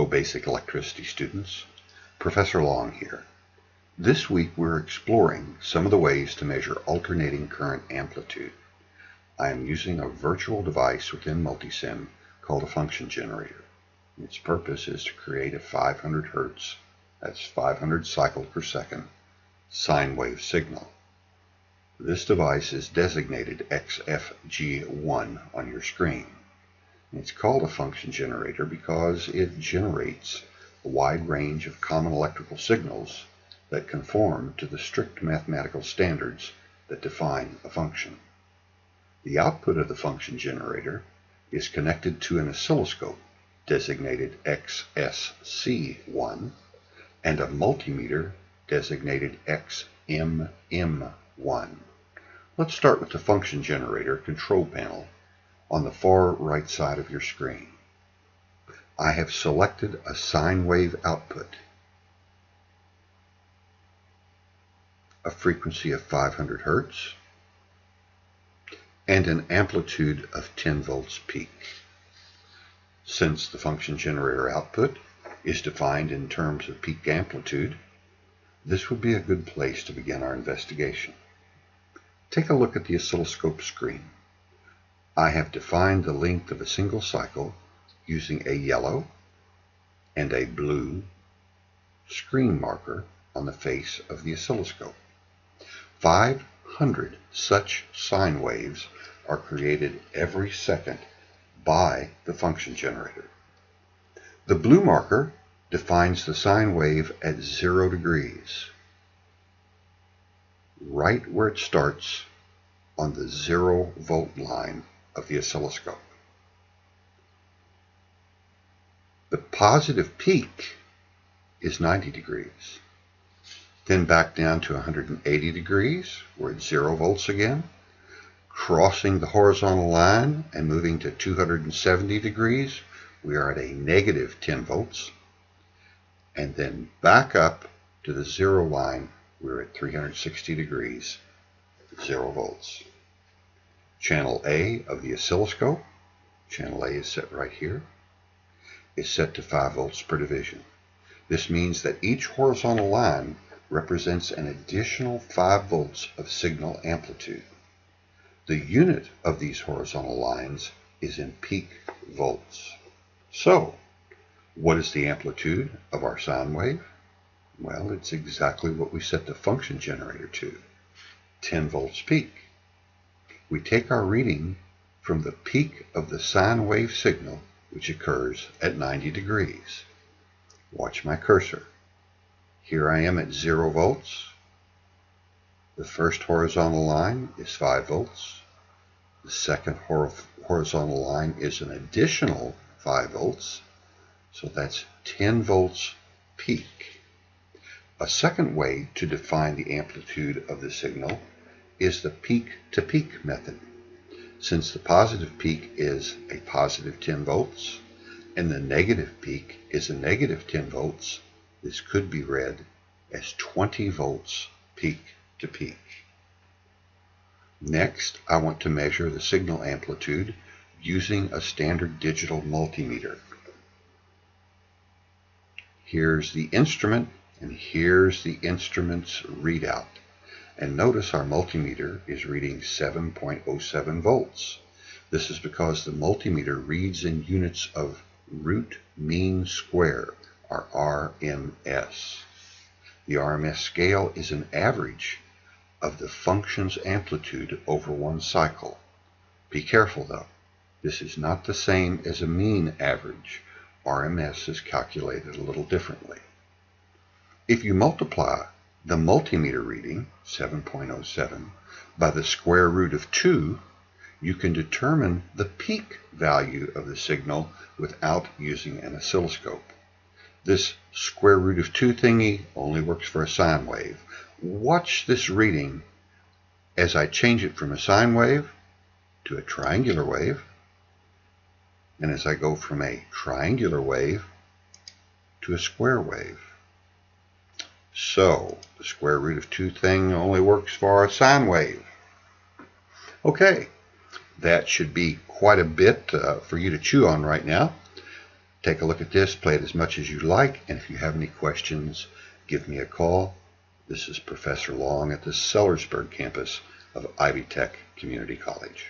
Hello, basic electricity students. Professor Long here. This week we're exploring some of the ways to measure alternating current amplitude. I am using a virtual device within Multisim called a function generator. Its purpose is to create a 500 Hertz, that's 500 cycles per second, sine wave signal. This device is designated XFG1 on your screen. It's called a function generator because it generates a wide range of common electrical signals that conform to the strict mathematical standards that define a function. The output of the function generator is connected to an oscilloscope designated XSC1 and a multimeter designated XMM1. Let's start with the function generator control panel on the far right side of your screen. I have selected a sine wave output, a frequency of 500 Hertz, and an amplitude of 10 volts peak. Since the function generator output is defined in terms of peak amplitude, this would be a good place to begin our investigation. Take a look at the oscilloscope screen. I have defined the length of a single cycle using a yellow and a blue screen marker on the face of the oscilloscope. 500 such sine waves are created every second by the function generator. The blue marker defines the sine wave at 0 degrees, right where it starts on the 0 volt line of the oscilloscope. The positive peak is 90 degrees. Then back down to 180 degrees, we're at 0 volts again, crossing the horizontal line and moving to 270 degrees, we are at a negative 10 volts. And then back up to the 0 line, we're at 360 degrees, 0 volts. Channel A of the oscilloscope, channel A is set right here, is set to 5 volts per division. This means that each horizontal line represents an additional 5 volts of signal amplitude. The unit of these horizontal lines is in peak volts. So, what is the amplitude of our sine wave? Well, it's exactly what we set the function generator to, 10 volts peak. We take our reading from the peak of the sine wave signal, which occurs at 90 degrees. Watch my cursor. Here I am at 0 volts. The first horizontal line is 5 volts. The second horizontal line is an additional 5 volts. So that's 10 volts peak. A second way to define the amplitude of the signal is the peak-to-peak method. Since the positive peak is a positive 10 volts and the negative peak is a negative 10 volts, this could be read as 20 volts peak to peak. Next, I want to measure the signal amplitude using a standard digital multimeter. Here's the instrument and here's the instrument's readout. And notice our multimeter is reading 7.07 volts. This is because the multimeter reads in units of root mean square, or RMS. The RMS scale is an average of the function's amplitude over one cycle. Be careful though, this is not the same as a mean average. RMS is calculated a little differently. If you multiply the multimeter reading, 7.07, by the square root of 2, you can determine the peak value of the signal without using an oscilloscope. This square root of 2 thingy only works for a sine wave. Watch this reading as I change it from a sine wave to a triangular wave, and as I go from a triangular wave to a square wave. So, the square root of 2 thing only works for a sine wave. Okay, that should be quite a bit for you to chew on right now. Take a look at this, play it as much as you like, and if you have any questions, give me a call. This is Professor Long at the Sellersburg campus of Ivy Tech Community College.